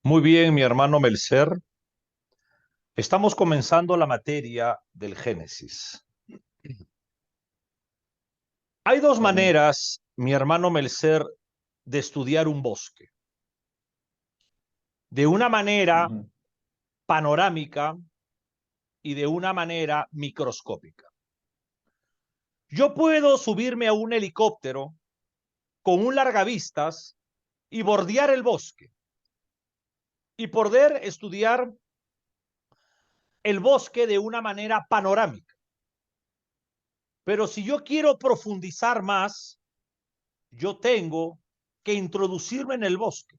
Muy bien, mi hermano Melcer. Estamos comenzando la materia del Génesis. Hay dos Amén. maneras, mi hermano Melcer, de estudiar un bosque. De una manera Ujú. panorámica y de una manera microscópica. Yo puedo subirme a un helicóptero con un largavistas y bordear el bosque y poder estudiar el bosque de una manera panorámica. Pero si yo quiero profundizar más, yo tengo que introducirme en el bosque.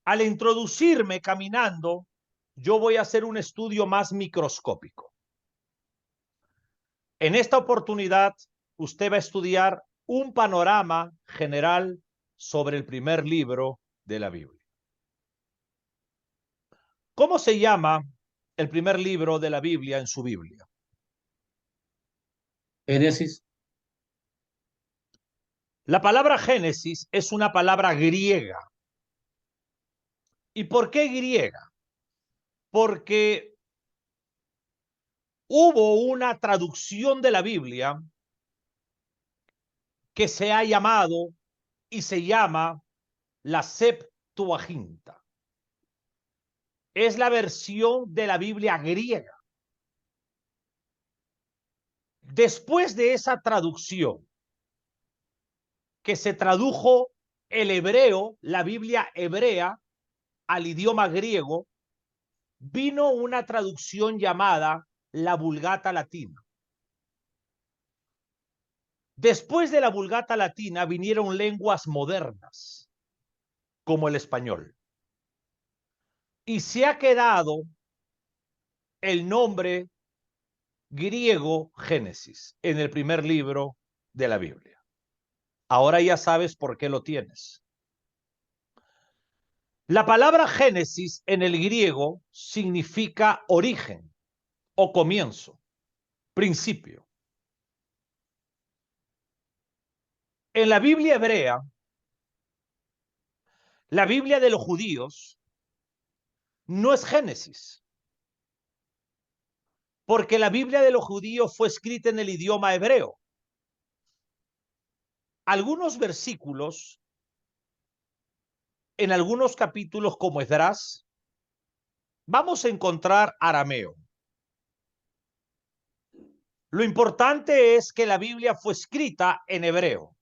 Al introducirme caminando, yo voy a hacer un estudio más microscópico. En esta oportunidad, usted va a estudiar un panorama general sobre el primer libro de la Biblia. ¿Cómo se llama el primer libro de la Biblia en su Biblia? Génesis. La palabra Génesis es una palabra griega. ¿Y por qué griega? Porque hubo una traducción de la Biblia que se ha llamado y se llama la Septuaginta. Es la versión de la Biblia griega. Después de esa traducción, que se tradujo el hebreo, la Biblia hebrea, al idioma griego, vino una traducción llamada la Vulgata Latina. Después de la Vulgata Latina vinieron lenguas modernas, como el español. Y se ha quedado el nombre griego Génesis en el primer libro de la Biblia. Ahora ya sabes por qué lo tienes. La palabra Génesis en el griego significa origen o comienzo, principio. En la Biblia hebrea, la Biblia de los judíos, no es Génesis, porque la Biblia de los judíos fue escrita en el idioma hebreo. Algunos versículos en algunos capítulos como Esdras, vamos a encontrar arameo. Lo importante es que la Biblia fue escrita en hebreo.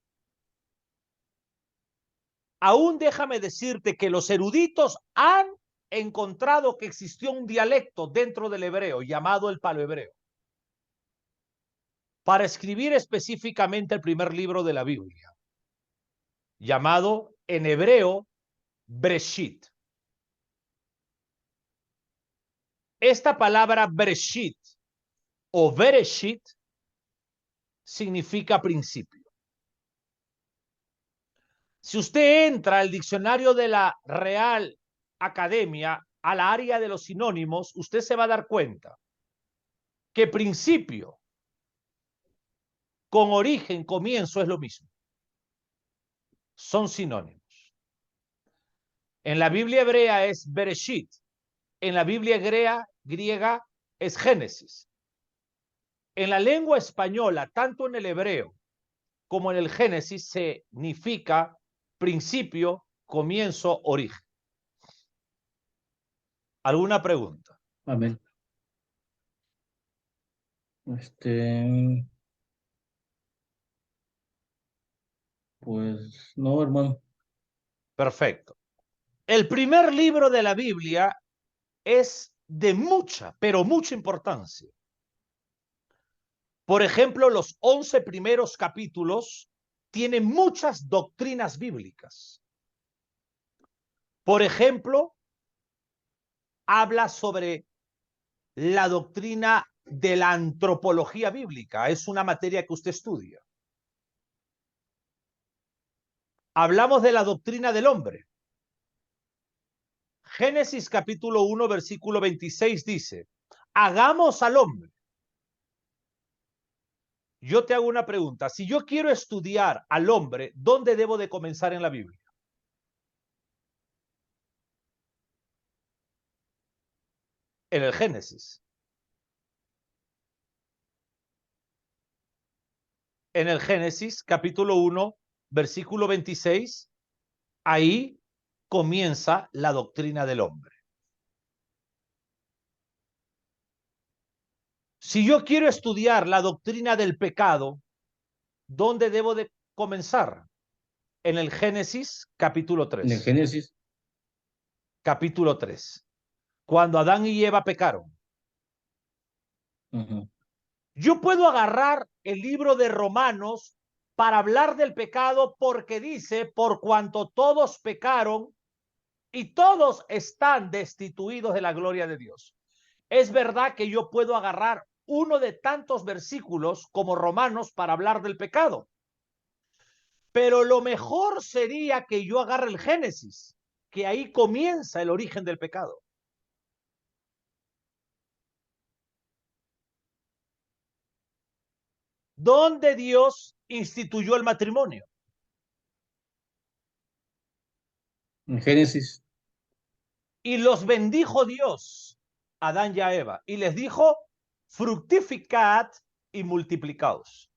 Aún déjame decirte que los eruditos han encontrado que existió un dialecto dentro del hebreo llamado el palohebreo para escribir específicamente el primer libro de la Biblia, llamado en hebreo Breshit. Esta palabra Breshit o Bereshit significa principio. Si usted entra al diccionario de la Real Academia, a la área de los sinónimos, usted se va a dar cuenta que principio con origen, comienzo es lo mismo. Son sinónimos. En la Biblia hebrea es Bereshit. En la Biblia griega es Génesis. En la lengua española, tanto en el hebreo como en el Génesis, significa principio, comienzo, origen. ¿Alguna pregunta? Amén. Este, pues no, hermano. Perfecto. El primer libro de la Biblia es de mucha, pero mucha importancia. Por ejemplo, los 11 primeros capítulos tienen muchas doctrinas bíblicas. Por ejemplo, habla sobre la doctrina de la antropología bíblica. Es una materia que usted estudia. Hablamos de la doctrina del hombre. Génesis capítulo 1, versículo 26 dice, hagamos al hombre. Yo te hago una pregunta. Si yo quiero estudiar al hombre, ¿dónde debo de comenzar en la Biblia? en el Génesis. En el Génesis, capítulo 1, versículo 26, ahí comienza la doctrina del hombre. Si yo quiero estudiar la doctrina del pecado, ¿dónde debo de comenzar? En el Génesis, capítulo En el 3. Génesis. Capítulo 3. Cuando Adán y Eva pecaron. Ujú. Yo puedo agarrar el libro de Romanos para hablar del pecado porque dice, por cuanto todos pecaron y todos están destituidos de la gloria de Dios. Es verdad que yo puedo agarrar uno de tantos versículos como Romanos para hablar del pecado, pero lo mejor sería que yo agarre el Génesis, que ahí comienza el origen del pecado. Donde Dios instituyó el matrimonio. En Génesis. Y los bendijo Dios, Adán y a Eva, y les dijo, fructificad y multiplicaos.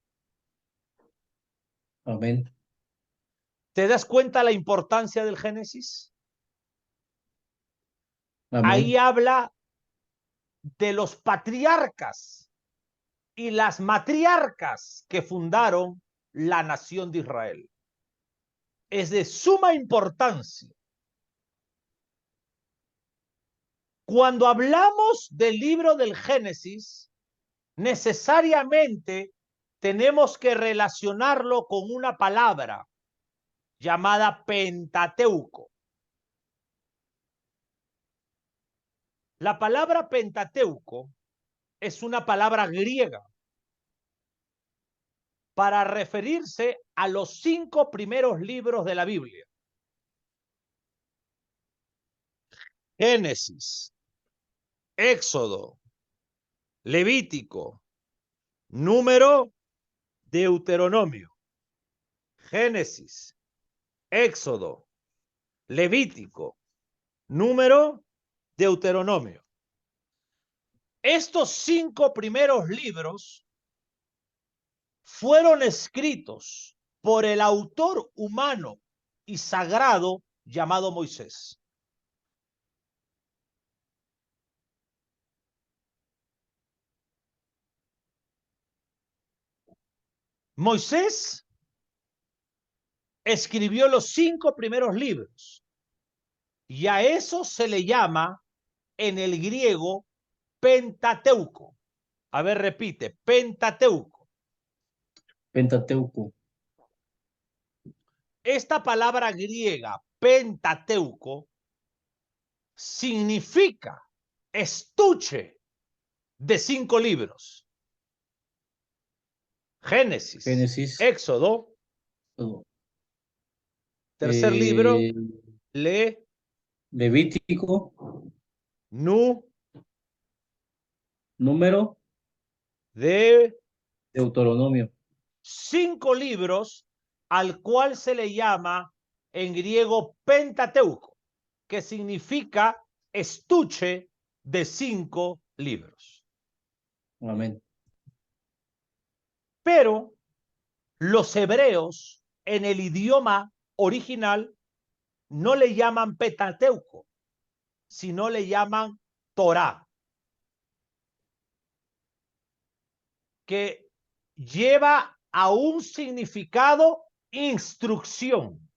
Amén. ¿Te das cuenta la importancia del Génesis? Ahí Amén. habla de los patriarcas y las matriarcas que fundaron la nación de Israel. Es de suma importancia. Cuando hablamos del libro del Génesis, necesariamente tenemos que relacionarlo con una palabra llamada Pentateuco. La palabra Pentateuco es una palabra griega para referirse a los 5 primeros libros de la Biblia. Génesis, Éxodo, Levítico, Número, Deuteronomio. Génesis, Éxodo, Levítico, Número, Deuteronomio. Estos 5 primeros libros fueron escritos por el autor humano y sagrado llamado Moisés. Moisés escribió los 5 primeros libros y a eso se le llama en el griego Pentateuco. A ver, repite, Pentateuco. Pentateuco. Esta palabra griega, Pentateuco, significa estuche de 5 libros. Génesis, Génesis. Éxodo, Todo. tercer libro, Eh, Le, Levítico. Nu, Número. de Deuteronomio. 5 libros al cual se le llama en griego Pentateuco, que significa estuche de 5 libros. Amén. Pero los hebreos en el idioma original no le llaman Pentateuco, sino le llaman Torá, que lleva a un significado instrucción.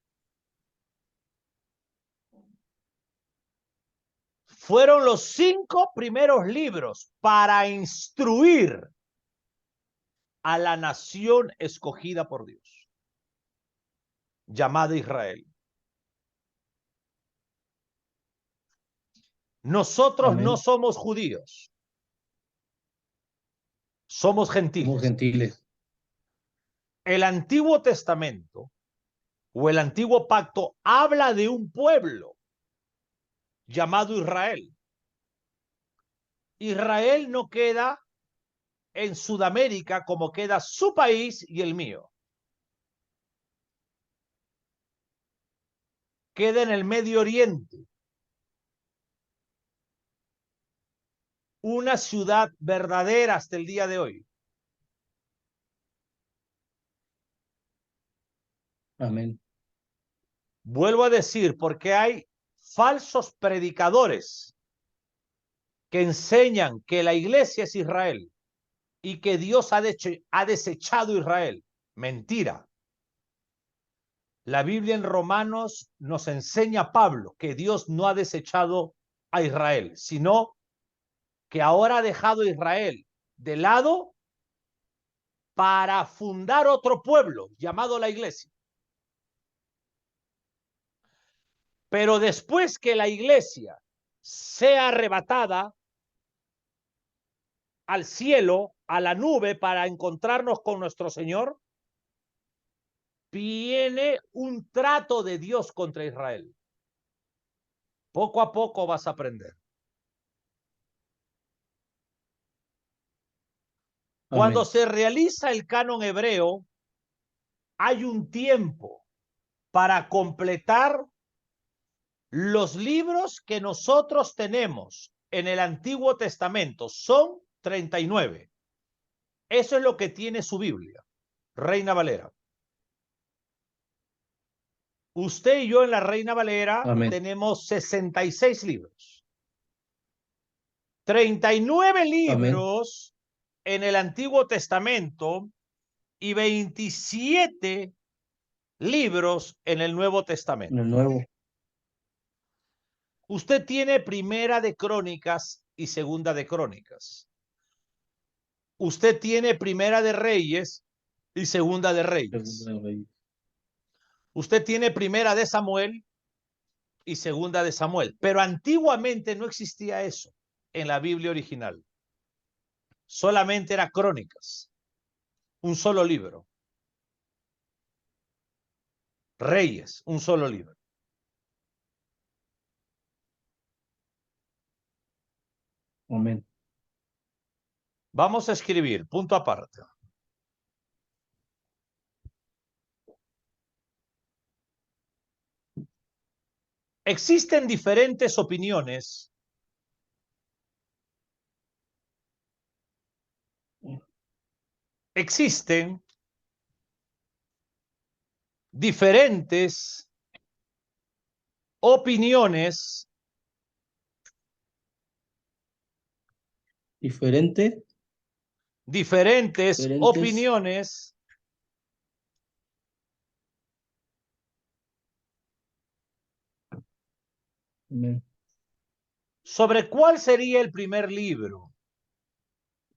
Fueron los 5 primeros libros para instruir a la nación escogida por Dios, llamada Israel. Nosotros no Amén. somos judíos, somos Somos gentiles. gentiles. El Antiguo Testamento o el Antiguo Pacto habla de un pueblo llamado Israel. Israel no queda en Sudamérica como queda su país y el mío. Queda en el Medio Oriente. una ciudad verdadera hasta el día de hoy. Amén. Vuelvo a decir, porque hay falsos predicadores que enseñan que la iglesia es Israel y que Dios ha desechado Israel. Mentira. La Biblia en Romanos nos enseña a Pablo que Dios no ha desechado a Israel, sino que ahora ha dejado a Israel de lado para fundar otro pueblo llamado la iglesia. Pero después que la iglesia sea arrebatada al cielo, a la nube, para encontrarnos con nuestro Señor, viene un trato de Dios contra Israel. Poco a poco vas a aprender. Cuando Amén. se realiza el canon hebreo, hay un tiempo para completar los libros que nosotros tenemos en el Antiguo Testamento. Son 39. Eso es lo que tiene su Biblia, Reina Valera. Usted y yo en la Reina Valera Amén. tenemos 66 libros. 39 Amén. libros en el Antiguo Testamento y 27 libros en el Nuevo En Testamento. el nuevo. Usted tiene Primera de Crónicas y Segunda de Crónicas. Usted tiene Primera de Reyes y Segunda de Segunda Reyes. de Reyes. Usted tiene Primera de Samuel y Segunda de Samuel. Pero antiguamente no existía eso en la Biblia original. Solamente era Crónicas, un solo libro. Reyes, un solo libro. Amén. Vamos a escribir, punto aparte. Existen diferentes opiniones existen diferentes opiniones Diferente. diferentes Diferentes. opiniones Amén. sobre cuál sería el primer libro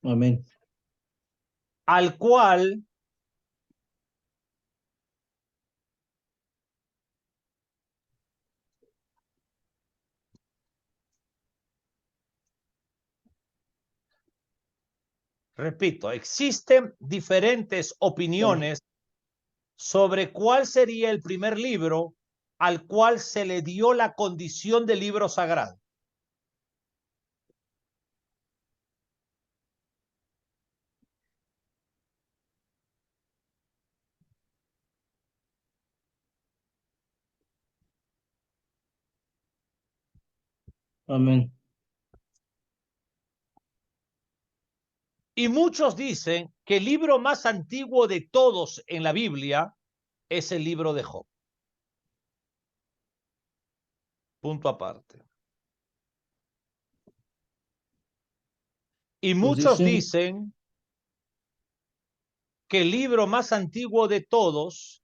Amén. al cual repito, existen diferentes Amén. opiniones sobre cuál sería el primer libro al cual se le dio la condición de libro sagrado. Amén. Y muchos dicen que el libro más antiguo de todos en la Biblia es el libro de Job. Punto aparte. Y Pues muchos dicen. dicen que el libro más antiguo de todos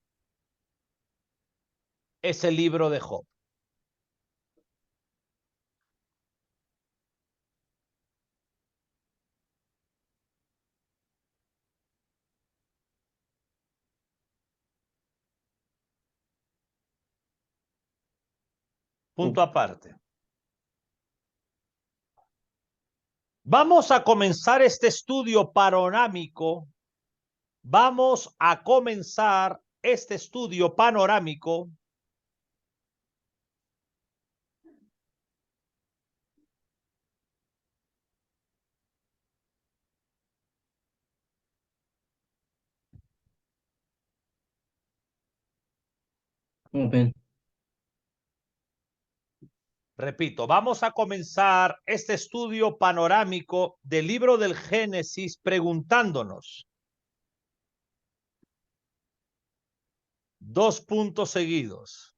es el libro de Job. Punto aparte. Vamos a comenzar este estudio panorámico. Vamos a comenzar este estudio panorámico Amén. Repito, vamos a comenzar este estudio panorámico del libro del Génesis preguntándonos dos puntos seguidos.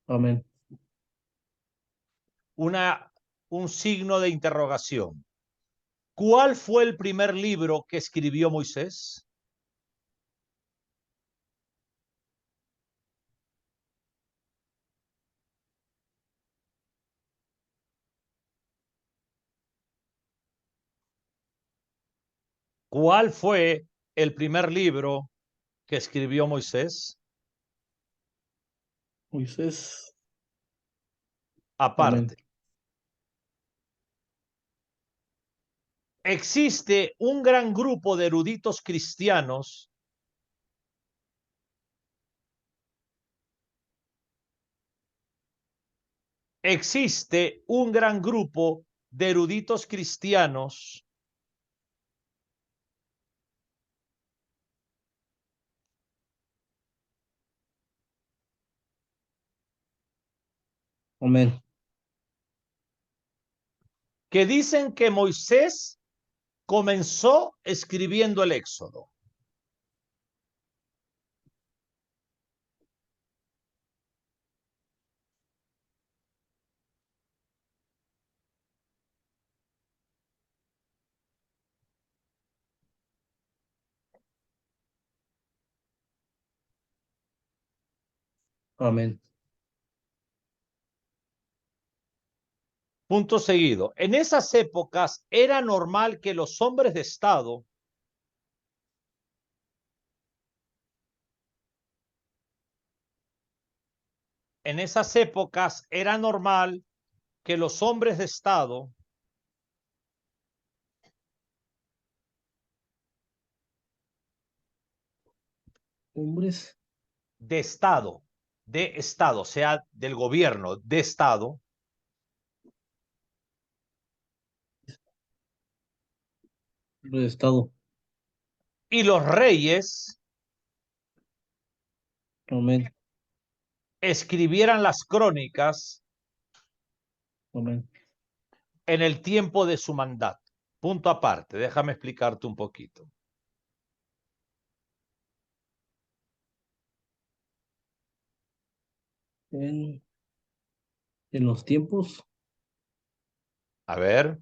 Amén. Un signo de interrogación. ¿Cuál fue el primer libro que escribió Moisés? ¿Cuál fue el primer libro que escribió Moisés? Moisés. Aparte. Amén. Existe un gran grupo de eruditos cristianos existe un gran grupo de eruditos cristianos Amén. que dicen que Moisés comenzó escribiendo el Éxodo. Amén. Punto seguido. En esas épocas era normal que los hombres de Estado en esas épocas era normal que los hombres de Estado Hombres de Estado, sea del gobierno de Estado, de estado. y los reyes Amén. escribieran las crónicas Amén. en el tiempo de su mandato. Punto aparte, déjame explicarte un poquito. En, en los tiempos. A ver.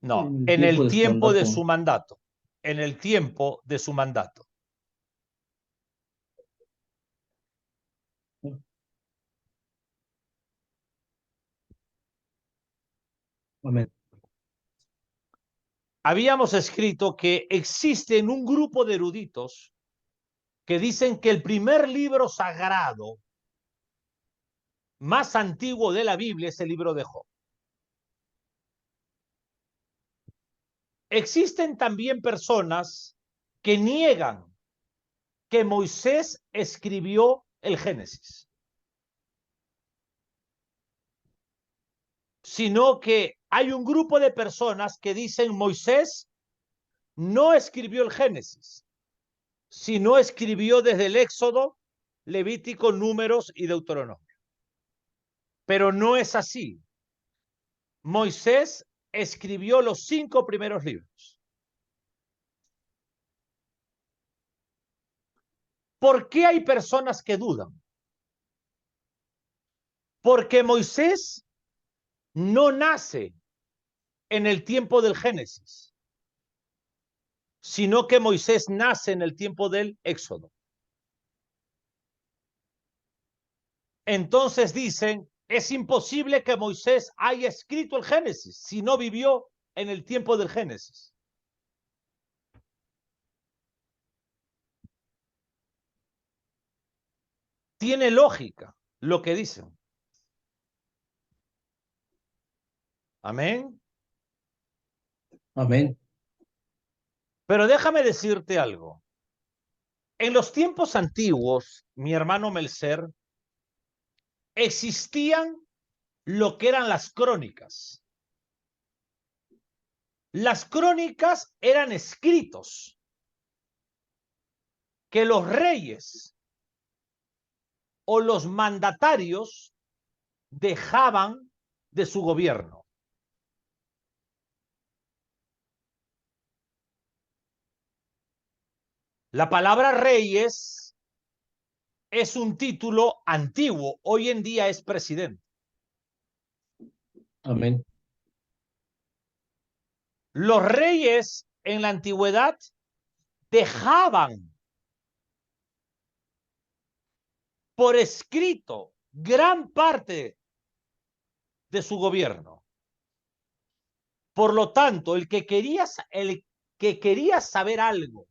No, En el en tiempo el de su tiempo de mandato. su mandato. En el tiempo de su mandato. Amén. Habíamos escrito que existen un grupo de eruditos que dicen que el primer libro sagrado más antiguo de la Biblia es el libro de Job. Existen también personas que niegan que Moisés escribió el Génesis, sino que hay un grupo de personas que dicen Moisés no escribió el Génesis, sino escribió desde el Éxodo, Levítico, Números y Deuteronomio. Pero no es así. Moisés escribió los 5 primeros libros. ¿Por qué hay personas que dudan? Porque Moisés no nace en el tiempo del Génesis, sino que Moisés nace en el tiempo del Éxodo. Entonces dicen, es imposible que Moisés haya escrito el Génesis si no vivió en el tiempo del Génesis. Tiene lógica lo que dicen. Amén. Amén. Pero déjame decirte algo. En los tiempos antiguos, mi hermano Melcer, existían lo que eran las crónicas. Las crónicas eran escritos que los reyes o los mandatarios dejaban de su gobierno. La palabra reyes es un título antiguo, hoy en día es presidente. Amén. Los reyes en la antigüedad dejaban por escrito gran parte de su gobierno. Por lo tanto, el que quería saber algo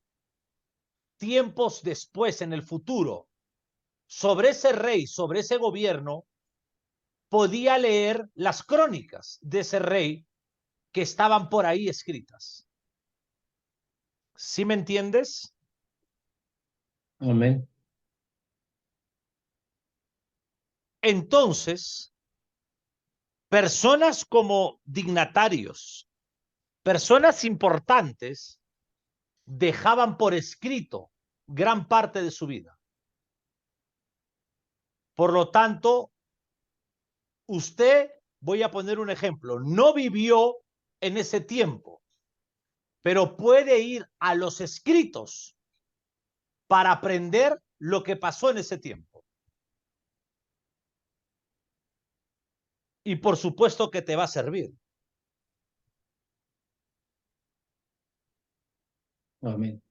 tiempos después, en el futuro, sobre ese rey, sobre ese gobierno, podía leer las crónicas de ese rey que estaban por ahí escritas. ¿Sí me entiendes? Amén. Entonces, personas como dignatarios, personas importantes, dejaban por escrito gran parte de su vida. Por lo tanto, usted, voy a poner un ejemplo, no vivió en ese tiempo, pero puede ir a los escritos para aprender lo que pasó en ese tiempo. Y por supuesto que te va a servir. Amén.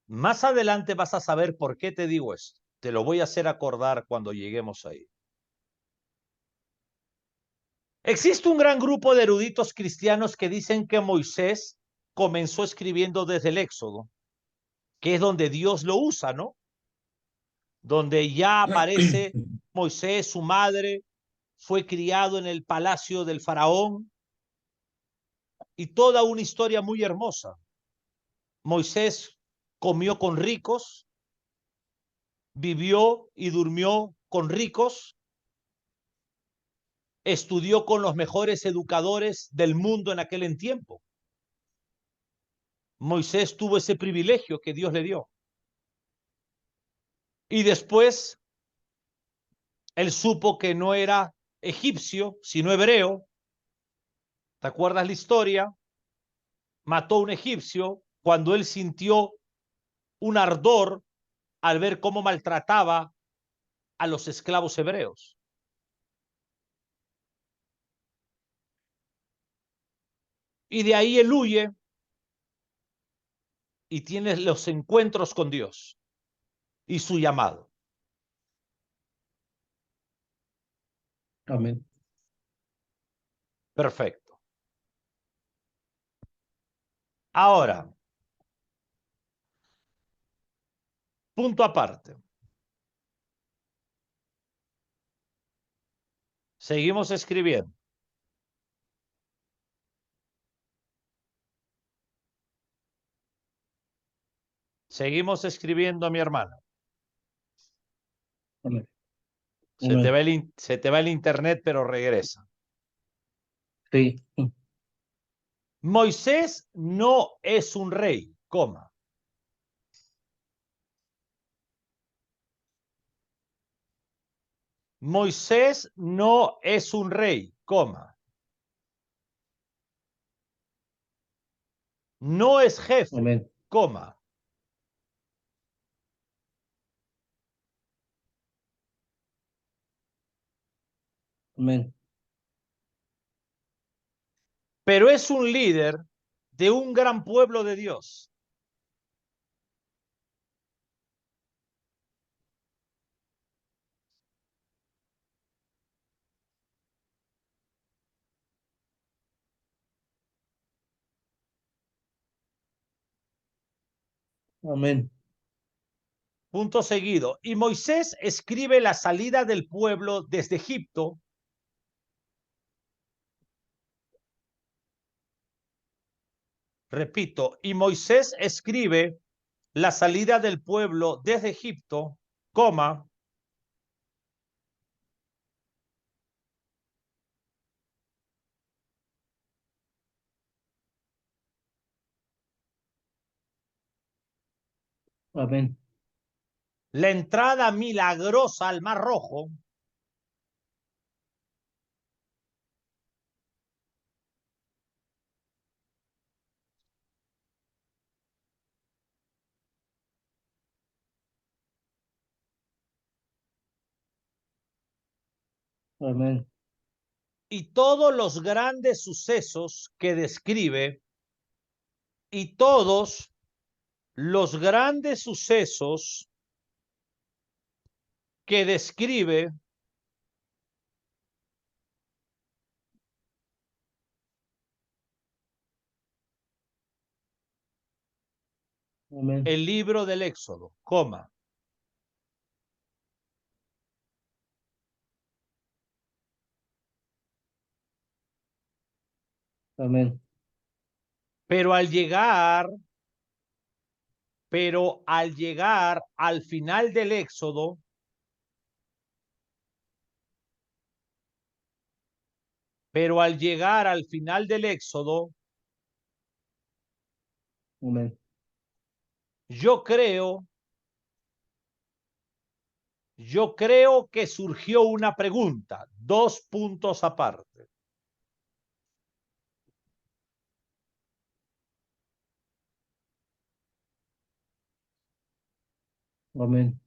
Más adelante vas a saber por qué te digo esto. Te lo voy a hacer acordar cuando lleguemos ahí. Existe un gran grupo de eruditos cristianos que dicen que Moisés comenzó escribiendo desde el Éxodo, que es donde Dios lo usa, ¿no? Donde ya aparece Moisés, su madre, fue criado en el palacio del faraón y toda una historia muy hermosa. Moisés comió con ricos, vivió y durmió con ricos, estudió con los mejores educadores del mundo en aquel tiempo. Moisés tuvo ese privilegio que Dios le dio. Y después él supo que no era egipcio, sino hebreo. ¿Te acuerdas la historia? Mató a un egipcio cuando él sintió un ardor al ver cómo maltrataba a los esclavos hebreos. Y de ahí él huye y tiene los encuentros con Dios y su llamado. Amén. Perfecto. Ahora, punto aparte. Seguimos escribiendo. Seguimos escribiendo, mi hermano. Amén. Se te Amén. va se te va el internet, pero regresa. Sí. Moisés no es un rey, coma. Moisés no es un rey, coma. No es jefe, Amén. coma. Amén. Pero es un líder de un gran pueblo de Dios. Amén. Punto seguido. Y Moisés escribe la salida del pueblo desde Egipto. Repito, y Moisés escribe la salida del pueblo desde Egipto, coma, Amén. La entrada milagrosa al Mar Rojo. Amén. Y todos los grandes sucesos que describe, y todos los grandes sucesos que describe Amén. el libro del Éxodo, coma. Amén. Pero al llegar, al final del Éxodo, pero al llegar al final del Éxodo, Amén. yo creo que surgió una pregunta, 2 puntos aparte. Amén.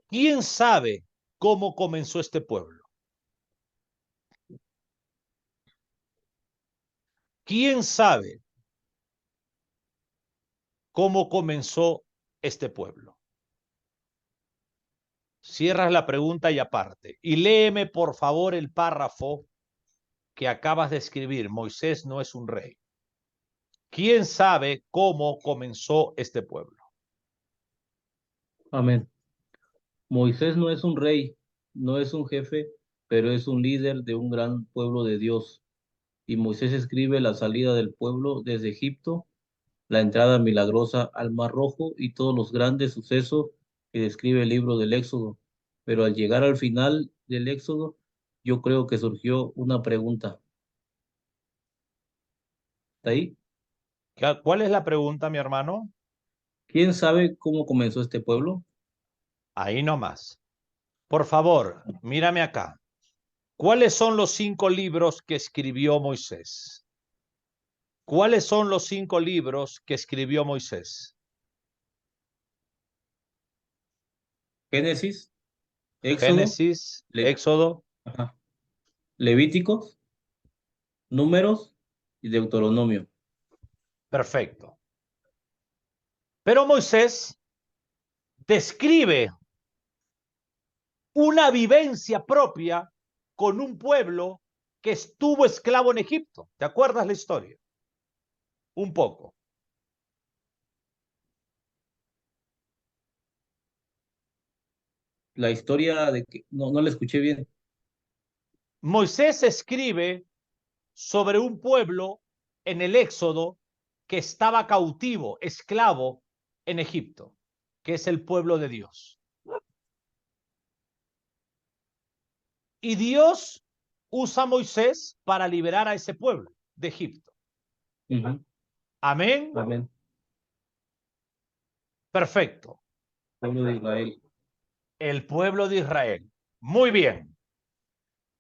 ¿Quién sabe cómo comenzó este pueblo? ¿Quién sabe cómo comenzó este pueblo? Cierras la pregunta y aparte. Y léeme, por favor, el párrafo que acabas de escribir. Moisés no es un rey. ¿Quién sabe cómo comenzó este pueblo? Amén. Moisés no es un rey, no es un jefe, pero es un líder de un gran pueblo de Dios. Y Moisés escribe la salida del pueblo desde Egipto, la entrada milagrosa al Mar Rojo y todos los grandes sucesos que describe el libro del Éxodo. Pero al llegar al final del Éxodo, yo creo que surgió una pregunta. ¿Está ahí? ¿Cuál es la pregunta, mi hermano? ¿Quién sabe cómo comenzó este pueblo? Ahí nomás. Por favor, mírame acá. ¿Cuáles son los 5 libros que escribió Moisés? ¿Cuáles son los 5 libros que escribió Moisés? Génesis, Éxodo, Génesis, Le- Éxodo. ajá, Levíticos, Números y Deuteronomio. Perfecto. Pero Moisés describe una vivencia propia con un pueblo que estuvo esclavo en Egipto. ¿Te acuerdas la historia? Un poco. La historia de que no la escuché bien. Moisés escribe sobre un pueblo en el Éxodo que estaba cautivo, esclavo en Egipto, que es el pueblo de Dios. Y Dios usa a Moisés para liberar a ese pueblo de Egipto. Ujú. Amén. Amén. Perfecto. Pueblo de Israel. El pueblo de Israel. Muy bien.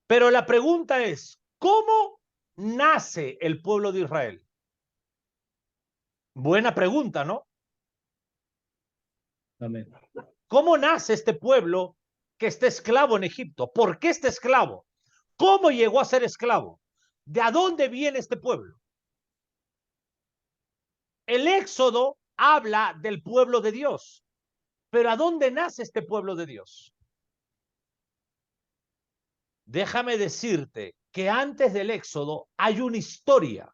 Pero la pregunta es, ¿cómo nace el pueblo de Israel? Buena pregunta, ¿no? Amén. ¿Cómo nace este pueblo que está esclavo en Egipto? ¿Por qué está esclavo? ¿Cómo llegó a ser esclavo? ¿De a dónde viene este pueblo? El Éxodo habla del pueblo de Dios, pero ¿a dónde nace este pueblo de Dios? Déjame decirte que antes del Éxodo hay una historia.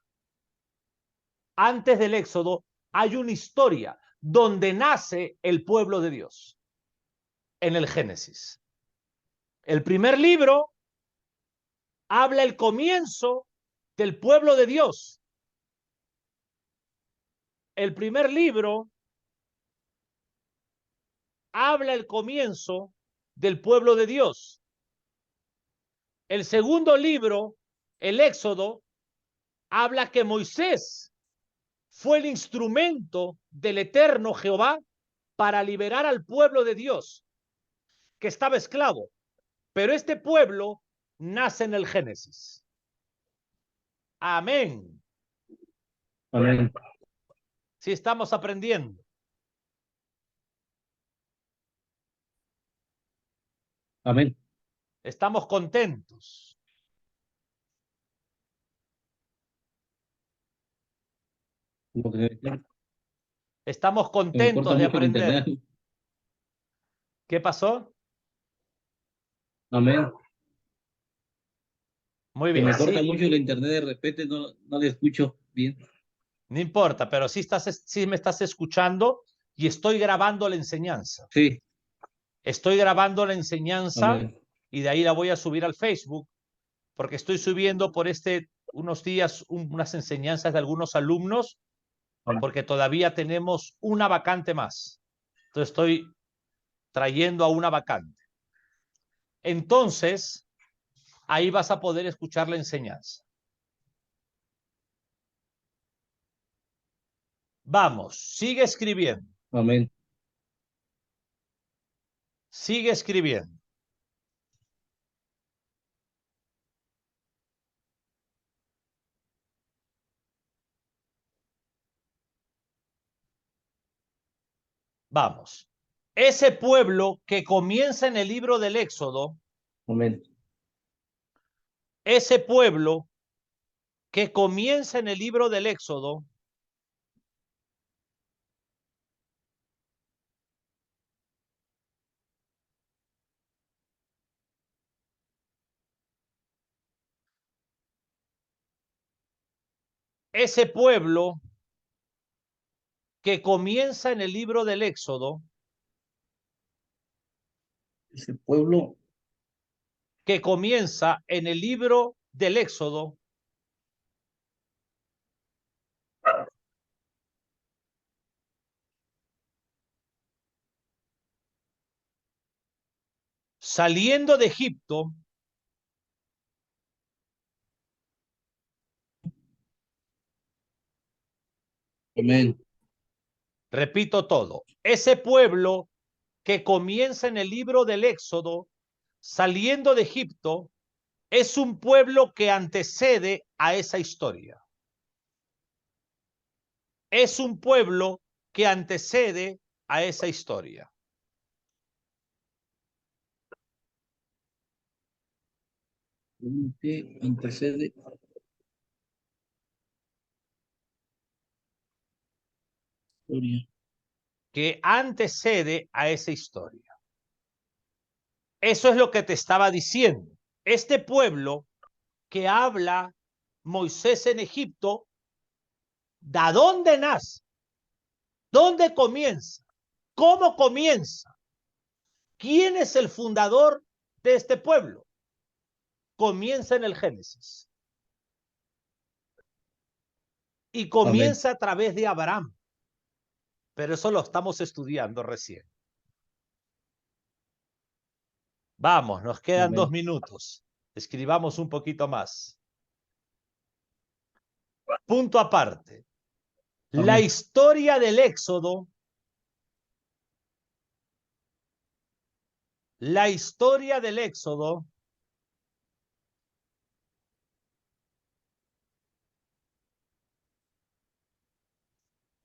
Antes del Éxodo hay una historia donde nace el pueblo de Dios, en el Génesis. El primer libro habla el comienzo del pueblo de Dios. El primer libro habla el comienzo del pueblo de Dios. El segundo libro, el Éxodo, habla que Moisés fue el instrumento del eterno Jehová para liberar al pueblo de Dios que estaba esclavo. Pero este pueblo nace en el Génesis. Amén. Amén. Si estamos aprendiendo. Amén. Estamos contentos. Lo que Estamos me corta contentos de mucho el aprender. internet. ¿Qué pasó? Amén. Muy Que bien, me corta sí, mucho el internet de repente, no le escucho bien. no importa, pero sí me estás escuchando y estoy grabando la enseñanza. Sí, Estoy grabando la enseñanza amén. y de ahí la voy a subir al Facebook porque estoy subiendo por unos días unas enseñanzas de algunos alumnos Amén. porque todavía tenemos una vacante más. Entonces estoy trayendo a una vacante. Entonces, ahí vas a poder escuchar la enseñanza. Vamos, sigue escribiendo, Amén. sigue escribiendo. Vamos. Ese pueblo que comienza en el libro del Éxodo, Amén. ese pueblo que comienza en el libro del Éxodo, ese pueblo que comienza en el libro del Éxodo, Ese pueblo, que comienza en el libro del Éxodo, saliendo de Egipto, amén. repito todo, ese pueblo que comienza en el libro del Éxodo, saliendo de Egipto, es un pueblo que antecede a esa historia. Es un pueblo que antecede a esa historia. Que antecede historia. Que antecede a esa historia. Eso es lo que te estaba diciendo. Este pueblo que habla Moisés en Egipto, ¿de dónde nace? ¿Dónde comienza? ¿Cómo comienza? ¿Quién es el fundador de este pueblo? Comienza en el Génesis. Y Amén. comienza a través de Abraham. Pero eso lo estamos estudiando recién. Vamos, nos quedan 2 Amén. minutos. Escribamos un poquito más. Punto aparte. La Amén. historia del Éxodo, la historia del Éxodo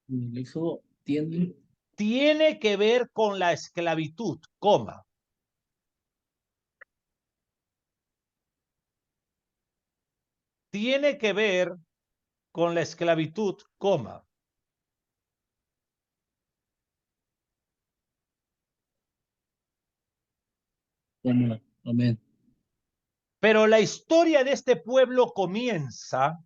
El Éxodo tiene, tiene que ver con la esclavitud, coma. Tiene que ver con la esclavitud, coma. amén. Pero la historia de este pueblo comienza,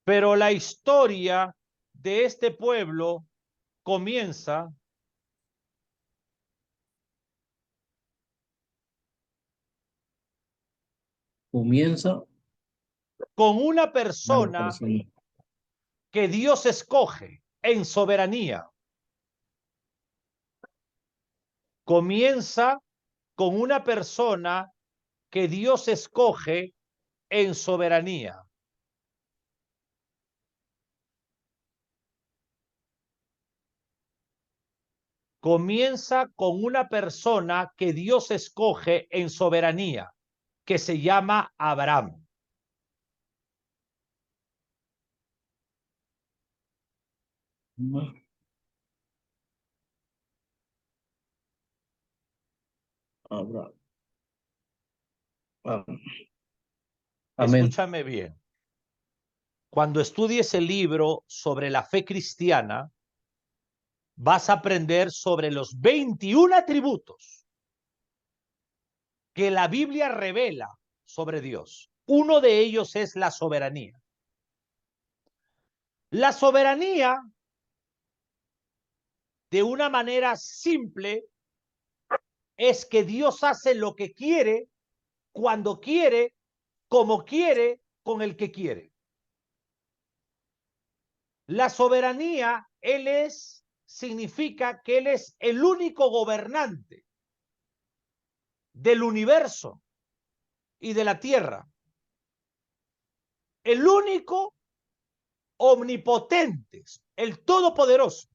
pero la historia de este pueblo comienza Comienza con una una persona persona. que Dios escoge en soberanía. Comienza con una persona que Dios escoge en soberanía. Comienza con una persona que Dios escoge en soberanía, que se llama Abraham. Abraham. Amén. Escúchame bien. Cuando estudies el libro sobre la fe cristiana, vas a aprender sobre los 21 atributos que la Biblia revela sobre Dios. Uno de ellos es la soberanía. La soberanía, de una manera simple, es que Dios hace lo que quiere, cuando quiere, como quiere, con el que quiere. La soberanía, significa que Él es el único gobernante del universo y de la tierra. El único omnipotente, el todopoderoso.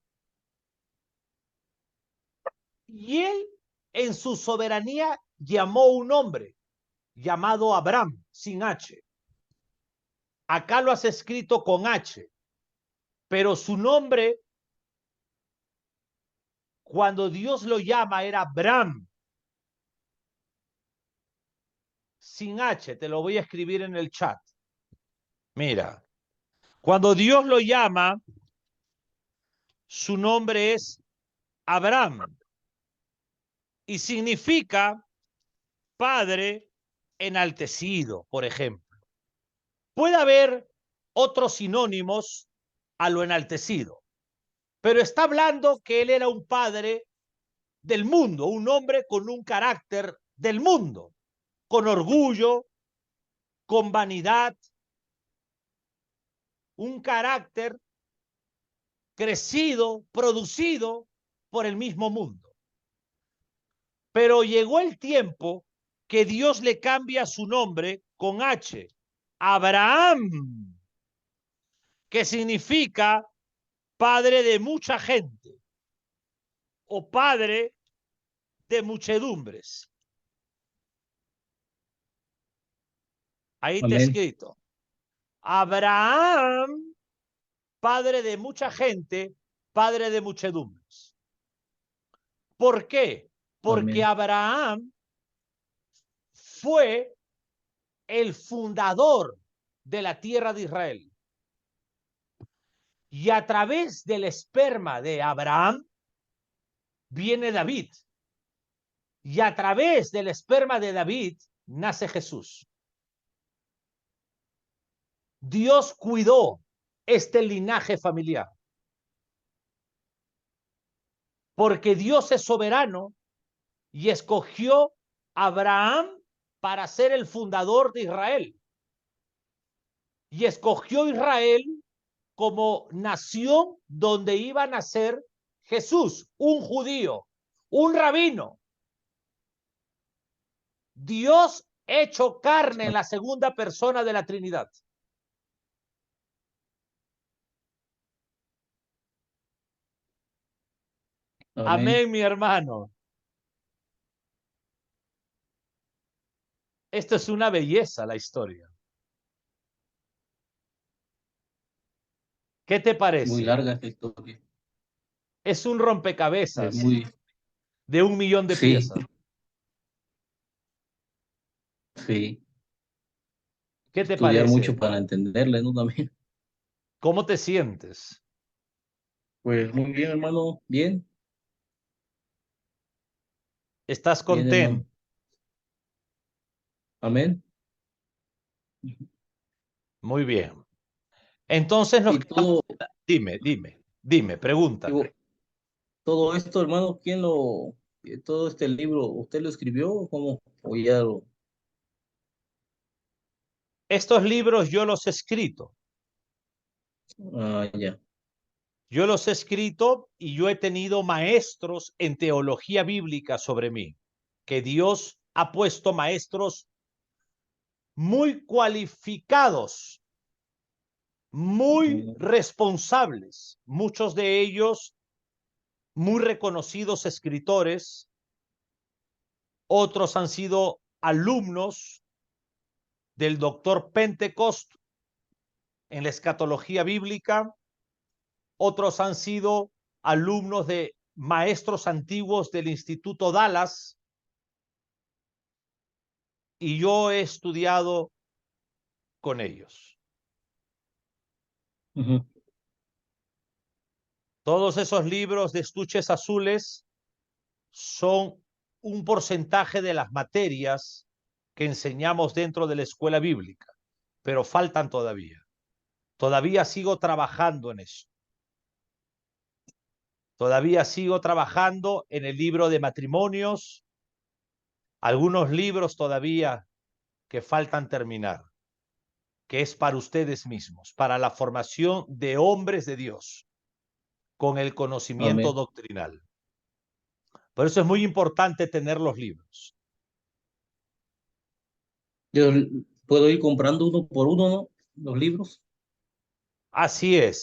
Y Él, en su soberanía, llamó un hombre llamado Abraham, sin H. Acá lo has escrito con H, pero su nombre, cuando Dios lo llama, era Abraham, sin H. Te lo voy a escribir en el chat. Mira, cuando Dios lo llama, su nombre es Abraham y significa padre enaltecido, por ejemplo. Puede haber otros sinónimos a lo enaltecido, pero está hablando que él era un padre del mundo, un hombre con un carácter del mundo, con orgullo, con vanidad, un carácter crecido, producido por el mismo mundo. Pero llegó el tiempo que Dios le cambia su nombre con H, Abraham, que significa padre de mucha gente o padre de muchedumbres. Ahí está Amén. escrito. Abraham, padre de mucha gente, padre de muchedumbres. ¿Por qué? Porque Amén. Abraham fue el fundador de la tierra de Israel. Y a través del esperma de Abraham viene David. Y a través del esperma de David nace Jesús. Dios cuidó este linaje familiar. Porque Dios es soberano y escogió a Abraham para ser el fundador de Israel. Y escogió Israel como nación donde iba a nacer Jesús, un judío, un rabino. Dios hecho carne en la segunda persona de la Trinidad. Amén. Amén, mi hermano. Esto es una belleza, la historia. ¿Qué te Muy parece? larga esta historia. Es un Es rompecabezas muy, de 1.000.000 de sí, piezas. sí. ¿Qué te Estudiar mucho parece? para entenderle, ¿no? También. ¿Cómo te sientes? Pues muy bien, hermano. Bien, ¿Estás bien, hermano. contento? Amén. Muy bien. Entonces nos Y quedamos. todo, Dime, digo, pregúntame. todo esto, hermano, todo este libro, ¿usted lo escribió o cómo? O ya lo, Estos libros yo los he escrito. ya. Yo los he escrito y yo he tenido maestros en teología bíblica sobre mí, que Dios ha puesto maestros muy cualificados, muy responsables, muchos de ellos muy reconocidos escritores, otros han sido alumnos del doctor Pentecost en la escatología bíblica, otros han sido alumnos de maestros antiguos del Instituto Dallas, y yo he estudiado con ellos. Todos esos libros de estuches azules son un porcentaje de las materias que enseñamos dentro de la escuela bíblica, pero faltan todavía. Todavía sigo trabajando en eso. Todavía sigo trabajando en el libro de matrimonios, algunos libros todavía que faltan terminar, que es para ustedes mismos, para la formación de hombres de Dios con el conocimiento Amén. doctrinal. Por eso es muy importante tener los libros. Yo puedo ir comprando uno por uno, ¿no? Los libros. Así es.